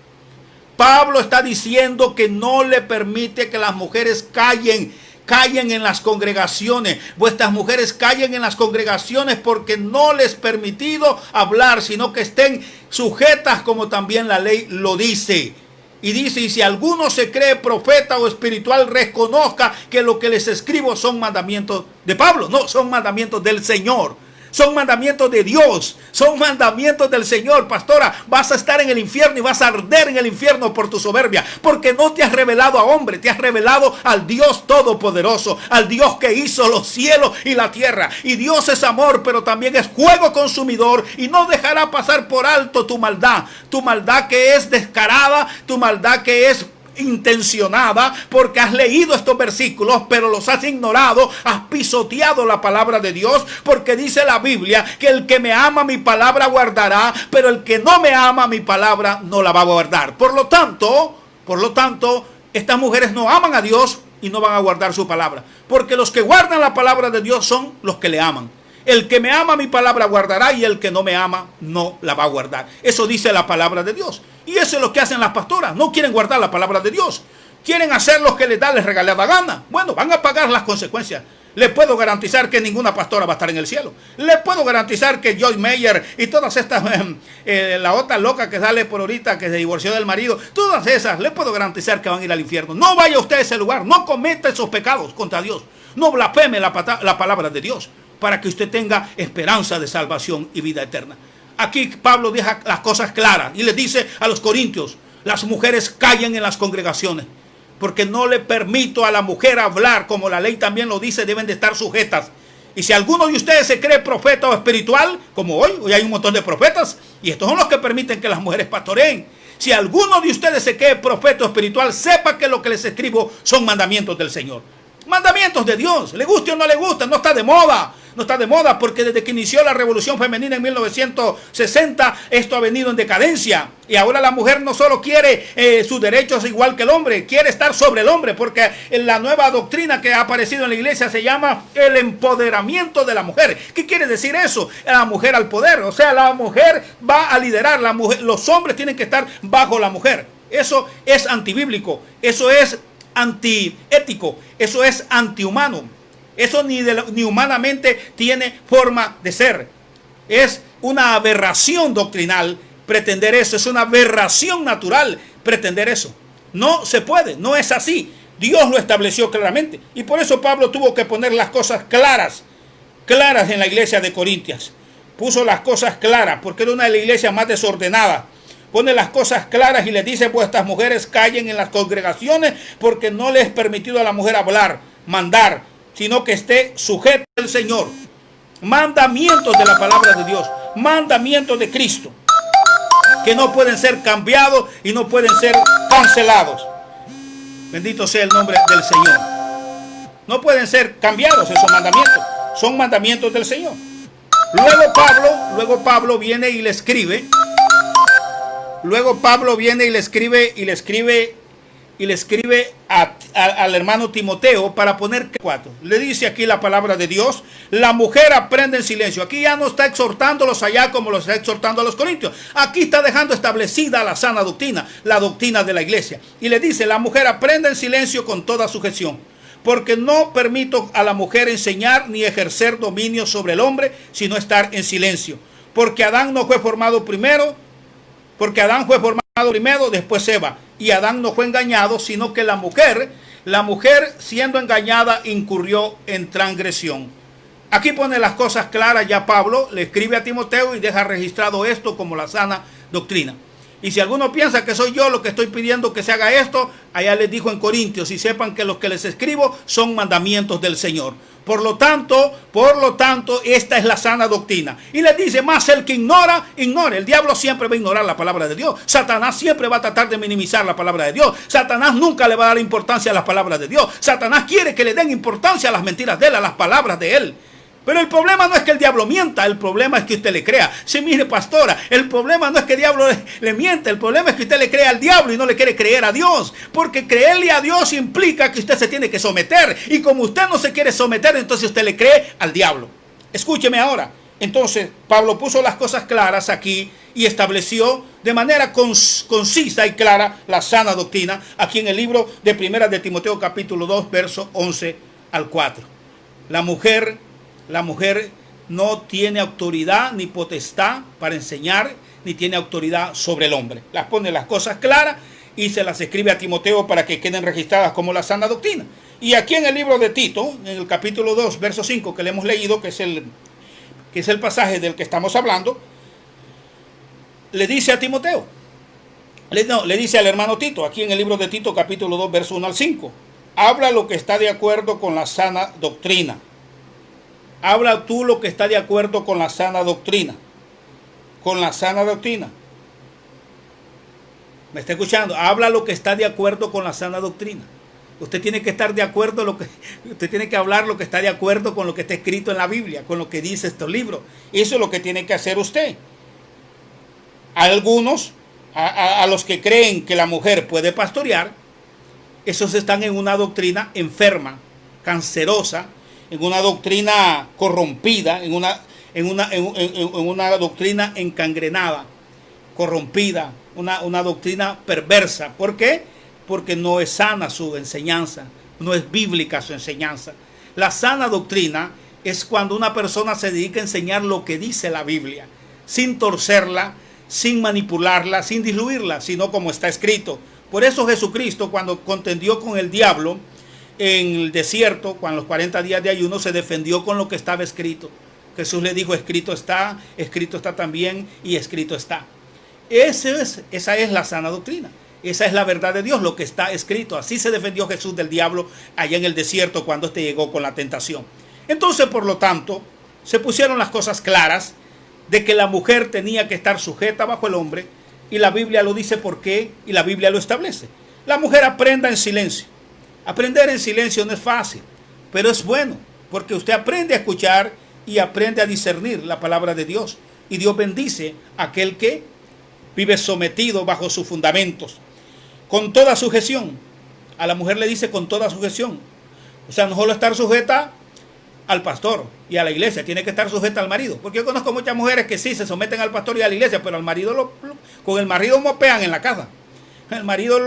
Pablo está diciendo que no le permite que las mujeres callen en las congregaciones. Vuestras mujeres callen en las congregaciones porque no les es permitido hablar, sino que estén sujetas como también la ley lo dice. Y dice, y si alguno se cree profeta o espiritual, reconozca que lo que les escribo son mandamientos de Pablo. No, son mandamientos del Señor. Son mandamientos de Dios, son mandamientos del Señor. Pastora, vas a estar en el infierno y vas a arder en el infierno por tu soberbia, porque no te has revelado a hombre, te has revelado al Dios todopoderoso, al Dios que hizo los cielos y la tierra. Y Dios es amor, pero también es fuego consumidor, y no dejará pasar por alto tu maldad que es descarada, tu maldad que es intencionada, porque has leído estos versículos pero los has ignorado, has pisoteado la palabra de Dios, porque dice la Biblia que el que me ama mi palabra guardará, pero el que no me ama mi palabra no la va a guardar. Por lo tanto, estas mujeres no aman a Dios y no van a guardar su palabra, porque los que guardan la palabra de Dios son los que le aman. El que me ama mi palabra guardará, y el que no me ama no la va a guardar. Eso dice la palabra de Dios. Y eso es lo que hacen las pastoras. No quieren guardar la palabra de Dios. Quieren hacer lo que les da, les regalada gana. Bueno, van a pagar las consecuencias. Les puedo garantizar que ninguna pastora va a estar en el cielo. Les puedo garantizar que Joyce Meyer y todas estas, la otra loca que sale por ahorita, que se divorció del marido, todas esas, les puedo garantizar que van a ir al infierno. No vaya usted a ese lugar. No cometa esos pecados contra Dios. No blasfeme la palabra de Dios, para que usted tenga esperanza de salvación y vida eterna. Aquí Pablo deja las cosas claras y les dice a los corintios, las mujeres callen en las congregaciones, porque no le permito a la mujer hablar, como la ley también lo dice, deben de estar sujetas. Y si alguno de ustedes se cree profeta o espiritual, como hoy hay un montón de profetas, y estos son los que permiten que las mujeres pastoreen. Si alguno de ustedes se cree profeta o espiritual, sepa que lo que les escribo son mandamientos del Señor. Mandamientos de Dios, le guste o no le guste, no está de moda. No está de moda, porque desde que inició la revolución femenina en 1960, esto ha venido en decadencia. Y ahora la mujer no solo quiere sus derechos igual que el hombre, quiere estar sobre el hombre, porque la nueva doctrina que ha aparecido en la iglesia se llama el empoderamiento de la mujer. ¿Qué quiere decir eso? La mujer al poder, o sea, la mujer va a liderar, los hombres tienen que estar bajo la mujer. Eso es antibíblico, eso es antiético, eso es antihumano. Eso ni humanamente tiene forma de ser. Es una aberración doctrinal pretender eso. Es una aberración natural pretender eso. No se puede, no es así. Dios lo estableció claramente. Y por eso Pablo tuvo que poner las cosas claras en la iglesia de Corintias. Puso las cosas claras porque era una de las iglesias más desordenadas. Pone las cosas claras y les dice, vuestras mujeres callen en las congregaciones, porque no les es permitido a la mujer hablar, mandar, sino que esté sujeto al Señor. Mandamientos de la palabra de Dios, mandamientos de Cristo, que no pueden ser cambiados y no pueden ser cancelados. Bendito sea el nombre del Señor. No pueden ser cambiados esos mandamientos, son mandamientos del Señor. Luego Pablo viene y le escribe. Luego Pablo viene y le escribe y le escribe al hermano Timoteo para poner 4. Le dice aquí la palabra de Dios, la mujer aprende en silencio. Aquí ya no está exhortándolos allá como los está exhortando a los corintios. Aquí está dejando establecida la sana doctrina, la doctrina de la iglesia. Y le dice, la mujer aprende en silencio con toda sujeción, porque no permito a la mujer enseñar ni ejercer dominio sobre el hombre, sino estar en silencio. Porque Adán no fue formado primero, después Eva. Y Adán no fue engañado, sino que la mujer siendo engañada incurrió en transgresión. Aquí pone las cosas claras ya Pablo, le escribe a Timoteo y deja registrado esto como la sana doctrina. Y si alguno piensa que soy yo lo que estoy pidiendo que se haga esto, allá les dijo en Corintios, y sepan que los que les escribo son mandamientos del Señor. Por lo tanto, esta es la sana doctrina. Y les dice, más el que ignora, ignore. El diablo siempre va a ignorar la palabra de Dios. Satanás siempre va a tratar de minimizar la palabra de Dios. Satanás nunca le va a dar importancia a las palabras de Dios. Satanás quiere que le den importancia a las mentiras de él, a las palabras de él. Pero el problema no es que el diablo mienta, el problema es que usted le crea. Sí, mire, pastora, el problema no es que el diablo le mienta, el problema es que usted le cree al diablo y no le quiere creer a Dios. Porque creerle a Dios implica que usted se tiene que someter. Y como usted no se quiere someter, entonces usted le cree al diablo. Escúcheme ahora. Entonces, Pablo puso las cosas claras aquí y estableció de manera concisa y clara la sana doctrina aquí en el libro de Primera de Timoteo capítulo 2, verso 11 al 4. La mujer no tiene autoridad ni potestad para enseñar, ni tiene autoridad sobre el hombre. Las pone las cosas claras y se las escribe a Timoteo para que queden registradas como la sana doctrina. Y aquí en el libro de Tito, en el capítulo 2, verso 5, que le hemos leído, que es el pasaje del que estamos hablando, le dice a Timoteo, le dice al hermano Tito, aquí en el libro de Tito, capítulo 2, verso 1 al 5, habla lo que está de acuerdo con la sana doctrina. Habla tú lo que está de acuerdo con la sana doctrina. Con la sana doctrina. ¿Me está escuchando? Habla lo que está de acuerdo con la sana doctrina. Usted tiene que estar de acuerdo, usted tiene que hablar lo que está de acuerdo con lo que está escrito en la Biblia, con lo que dice estos libros. Eso es lo que tiene que hacer usted. Algunos, a los que creen que la mujer puede pastorear, esos están en una doctrina enferma, cancerosa, en una doctrina corrompida, en una doctrina encangrenada, corrompida, una doctrina perversa. ¿Por qué? Porque no es sana su enseñanza, no es bíblica su enseñanza. La sana doctrina es cuando una persona se dedica a enseñar lo que dice la Biblia, sin torcerla, sin manipularla, sin diluirla, sino como está escrito. Por eso Jesucristo, cuando contendió con el diablo en el desierto, con los 40 días de ayuno, se defendió con lo que estaba escrito. Jesús le dijo, escrito está también y escrito está. Esa es la sana doctrina. Esa es la verdad de Dios, lo que está escrito. Así se defendió Jesús del diablo allá en el desierto cuando éste llegó con la tentación. Entonces, por lo tanto, se pusieron las cosas claras de que la mujer tenía que estar sujeta bajo el hombre, y la Biblia lo dice por qué, y la Biblia lo establece. La mujer aprenda en silencio. Aprender en silencio no es fácil, pero es bueno, porque usted aprende a escuchar y aprende a discernir la palabra de Dios. Y Dios bendice a aquel que vive sometido bajo sus fundamentos, con toda sujeción. A la mujer le dice con toda sujeción. O sea, no solo estar sujeta al pastor y a la iglesia, tiene que estar sujeta al marido. Porque yo conozco muchas mujeres que sí se someten al pastor y a la iglesia, pero al marido con el marido mopean en la casa. El marido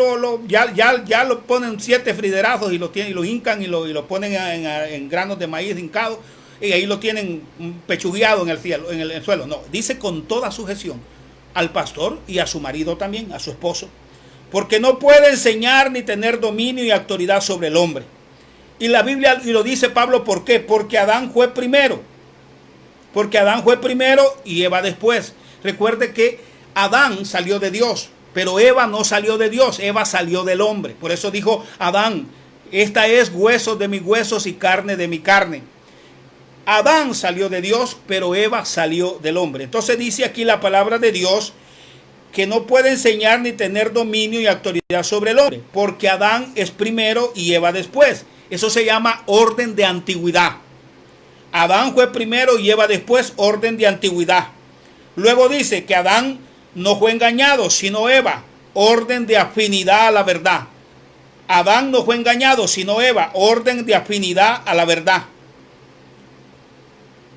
ya lo ponen 7 friderazos y lo hincan y lo ponen en granos de maíz hincados, y ahí lo tienen pechugueado en el suelo. No, dice con toda sujeción al pastor y a su marido también, a su esposo, porque no puede enseñar ni tener dominio y autoridad sobre el hombre. Y la Biblia, y lo dice Pablo, ¿por qué? Porque Adán fue primero. Porque Adán fue primero y Eva después. Recuerde que Adán salió de Dios, pero Eva no salió de Dios, Eva salió del hombre. Por eso dijo Adán, esta es hueso de mis huesos y carne de mi carne. Adán salió de Dios, pero Eva salió del hombre. Entonces dice aquí la palabra de Dios que no puede enseñar ni tener dominio y autoridad sobre el hombre, porque Adán es primero y Eva después. Eso se llama orden de antigüedad. Adán fue primero y Eva después, orden de antigüedad. Luego dice que Adán no fue engañado, sino Eva, orden de afinidad a la verdad. Adán no fue engañado, sino Eva. Orden de afinidad a la verdad.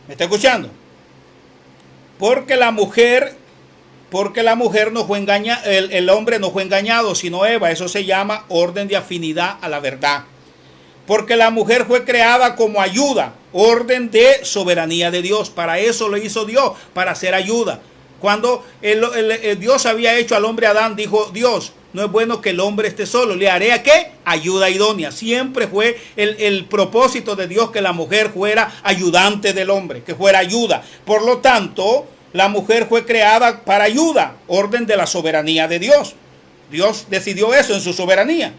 ¿Me está escuchando? Porque la mujer no fue engañada, el hombre no fue engañado, sino Eva. Eso se llama orden de afinidad a la verdad. Porque la mujer fue creada como ayuda, orden de soberanía de Dios. Para eso lo hizo Dios, para hacer ayuda. Cuando Dios había hecho al hombre Adán, dijo Dios, no es bueno que el hombre esté solo, le haré ¿a qué? Ayuda idónea. Siempre fue el propósito de Dios que la mujer fuera ayudante del hombre, que fuera ayuda. Por lo tanto, la mujer fue creada para ayuda, orden de la soberanía de Dios. Dios decidió eso en su soberanía.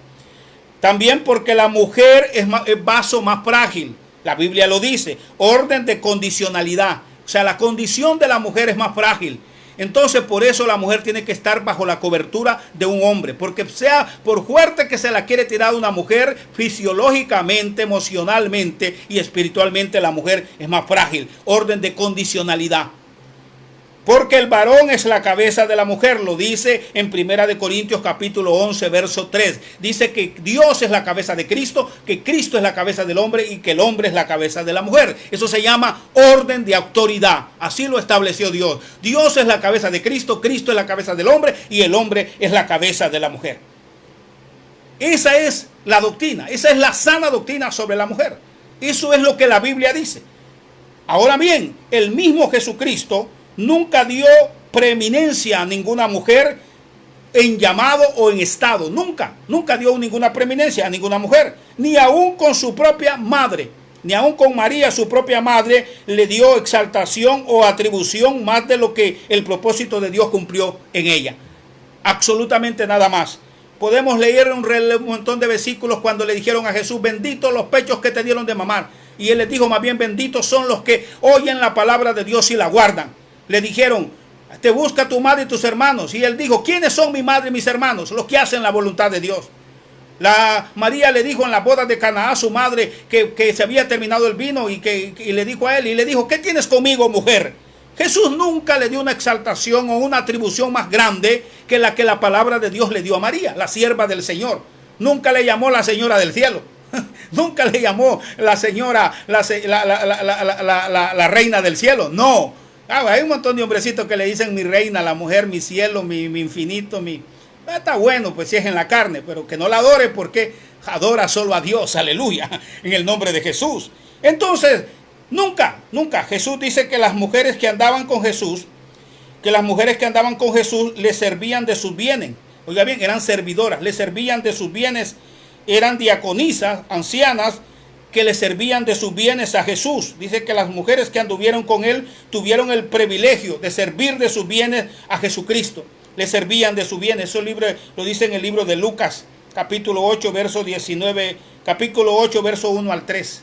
También porque la mujer es vaso más frágil. La Biblia lo dice, orden de condicionalidad. O sea, la condición de la mujer es más frágil. Entonces, por eso la mujer tiene que estar bajo la cobertura de un hombre. Porque sea por fuerte que se la quiere tirar una mujer, fisiológicamente, emocionalmente y espiritualmente la mujer es más frágil. Orden de condicionalidad. Porque el varón es la cabeza de la mujer, lo dice en 1 Corintios capítulo 11, verso 3. Dice que Dios es la cabeza de Cristo, que Cristo es la cabeza del hombre y que el hombre es la cabeza de la mujer. Eso se llama orden de autoridad. Así lo estableció Dios. Dios es la cabeza de Cristo, Cristo es la cabeza del hombre y el hombre es la cabeza de la mujer. Esa es la doctrina, esa es la sana doctrina sobre la mujer. Eso es lo que la Biblia dice. Ahora bien, el mismo Jesucristo nunca dio preeminencia a ninguna mujer en llamado o en estado. Nunca dio ninguna preeminencia a ninguna mujer. Ni aún con su propia madre. Ni aún con María, su propia madre, le dio exaltación o atribución más de lo que el propósito de Dios cumplió en ella. Absolutamente nada más. Podemos leer un montón de versículos cuando le dijeron a Jesús, benditos los pechos que te dieron de mamar. Y él les dijo, más bien benditos son los que oyen la palabra de Dios y la guardan. Le dijeron, te busca tu madre y tus hermanos. Y él dijo, ¿quiénes son mi madre y mis hermanos? Los que hacen la voluntad de Dios. María le dijo en la boda de Canaá a su madre que se había terminado el vino y le dijo a él, y le dijo, ¿qué tienes conmigo, mujer? Jesús nunca le dio una exaltación o una atribución más grande que la palabra de Dios le dio a María, la sierva del Señor. Nunca le llamó la señora del cielo. Nunca le llamó la señora, la reina del cielo. No. Hay un montón de hombrecitos que le dicen mi reina, la mujer, mi cielo, mi infinito, Está bueno, pues si es en la carne, pero que no la adore porque adora solo a Dios, aleluya, en el nombre de Jesús. Entonces, nunca, Jesús dice que las mujeres que andaban con Jesús, le servían de sus bienes. Oiga bien, eran servidoras, le servían de sus bienes, eran diaconisas, ancianas, que le servían de sus bienes a Jesús. Dice que las mujeres que anduvieron con él tuvieron el privilegio de servir de sus bienes a Jesucristo. Le servían de sus bienes. Eso lo dice en el libro de Lucas, capítulo 8, verso 19, capítulo 8, verso 1 al 3.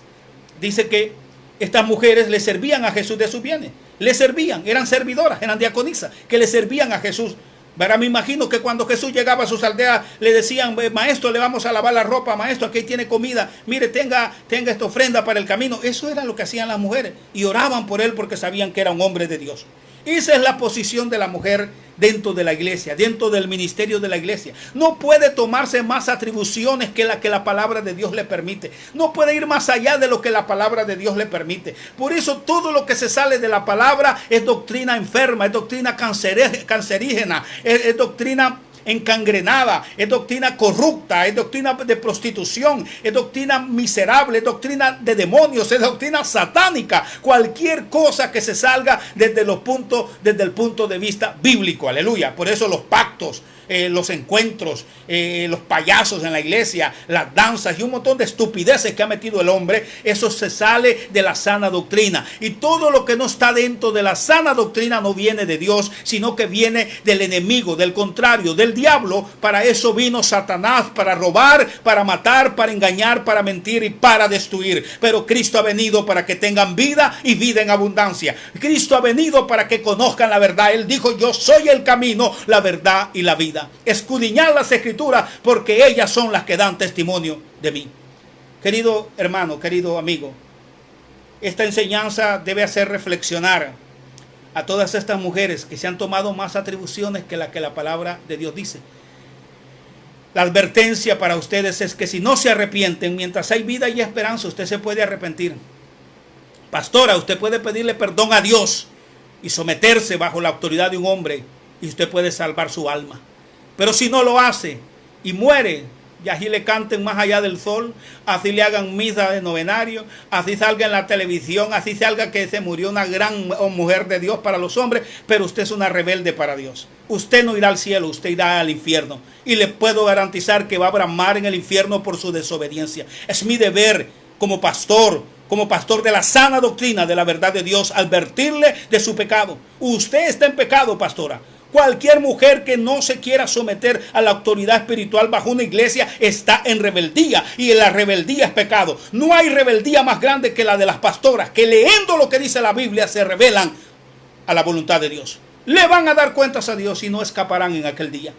Dice que estas mujeres le servían a Jesús de sus bienes. Le servían, eran servidoras, eran diaconisas, que le servían a Jesús. Pero me imagino que cuando Jesús llegaba a sus aldeas le decían, maestro, le vamos a lavar la ropa, maestro, aquí tiene comida, mire, tenga esta ofrenda para el camino. Eso era lo que hacían las mujeres y oraban por él porque sabían que era un hombre de Dios. Esa es la posición de la mujer dentro de la iglesia, dentro del ministerio de la iglesia. No puede tomarse más atribuciones que la palabra de Dios le permite. No puede ir más allá de lo que la palabra de Dios le permite. Por eso todo lo que se sale de la palabra es doctrina enferma, es doctrina cancerígena, es doctrina encangrenada, es doctrina corrupta, es doctrina de prostitución, es doctrina miserable, es doctrina de demonios, es doctrina satánica. Cualquier cosa que se salga desde el punto de vista bíblico, aleluya. Por eso los pactos, los encuentros, los payasos en la iglesia, las danzas y un montón de estupideces que ha metido el hombre, eso se sale de la sana doctrina. Y todo lo que no está dentro de la sana doctrina no viene de Dios, sino que viene del enemigo, del contrario, del diablo. Para eso vino Satanás, para robar, para matar, para engañar, para mentir y para destruir. Pero Cristo ha venido para que tengan vida y vida en abundancia. Cristo ha venido para que conozcan la verdad. Él dijo, yo soy el camino, la verdad y la vida. Escudriñad las escrituras porque ellas son las que dan testimonio de mí. Querido hermano, querido amigo, esta enseñanza debe hacer reflexionar a todas estas mujeres que se han tomado más atribuciones que la palabra de Dios dice. La advertencia para ustedes es que si no se arrepienten, mientras hay vida y esperanza, usted se puede arrepentir. Pastora, usted puede pedirle perdón a Dios y someterse bajo la autoridad de un hombre y usted puede salvar su alma. Pero si no lo hace y muere, y así le canten más allá del sol, así le hagan misa de novenario, así salga en la televisión, así salga que se murió una gran mujer de Dios para los hombres, pero usted es una rebelde para Dios. Usted no irá al cielo, usted irá al infierno. Y le puedo garantizar que va a bramar en el infierno por su desobediencia. Es mi deber como pastor de la sana doctrina de la verdad de Dios, advertirle de su pecado. Usted está en pecado, pastora. Cualquier mujer que no se quiera someter a la autoridad espiritual bajo una iglesia está en rebeldía, y la rebeldía es pecado. No hay rebeldía más grande que la de las pastoras, que leyendo lo que dice la Biblia se rebelan a la voluntad de Dios. Le van a dar cuentas a Dios y no escaparán en aquel día.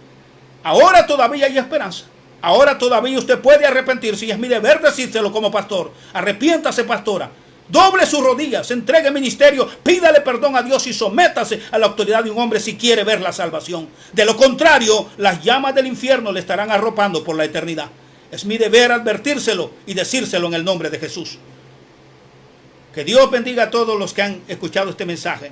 Ahora todavía hay esperanza. Ahora todavía usted puede arrepentirse, y es mi deber decírselo como pastor. Arrepiéntase, pastora. Doble sus rodillas, entregue ministerio, pídale perdón a Dios y sométase a la autoridad de un hombre si quiere ver la salvación. De lo contrario, las llamas del infierno le estarán arropando por la eternidad. Es mi deber advertírselo y decírselo en el nombre de Jesús. Que Dios bendiga a todos los que han escuchado este mensaje.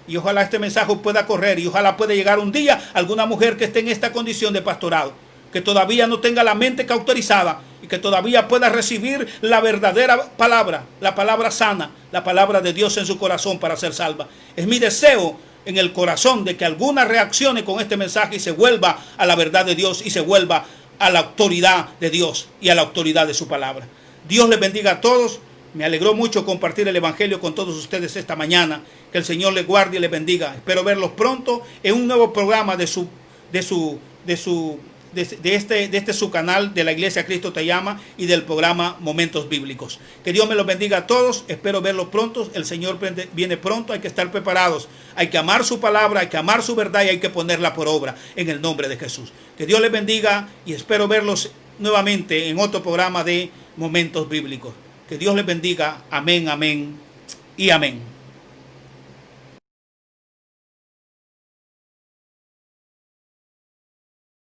Y ojalá este mensaje pueda correr, y ojalá pueda llegar un día a alguna mujer que esté en esta condición de pastorado, que todavía no tenga la mente cauterizada y que todavía pueda recibir la verdadera palabra, la palabra sana, la palabra de Dios en su corazón para ser salva. Es mi deseo en el corazón de que alguna reaccione con este mensaje y se vuelva a la verdad de Dios y se vuelva a la autoridad de Dios y a la autoridad de su palabra. Dios les bendiga a todos. Me alegró mucho compartir el evangelio con todos ustedes esta mañana. Que el Señor les guarde y les bendiga. Espero verlos pronto en un nuevo programa de este su canal de la Iglesia Cristo Te Llama y del programa Momentos Bíblicos. Que Dios me los bendiga a todos. Espero verlos pronto. El Señor viene pronto. Hay que estar preparados. Hay que amar su palabra, hay que amar su verdad y hay que ponerla por obra en el nombre de Jesús. Que Dios les bendiga y espero verlos nuevamente en otro programa de Momentos Bíblicos. Que Dios les bendiga. Amén, amén y amén.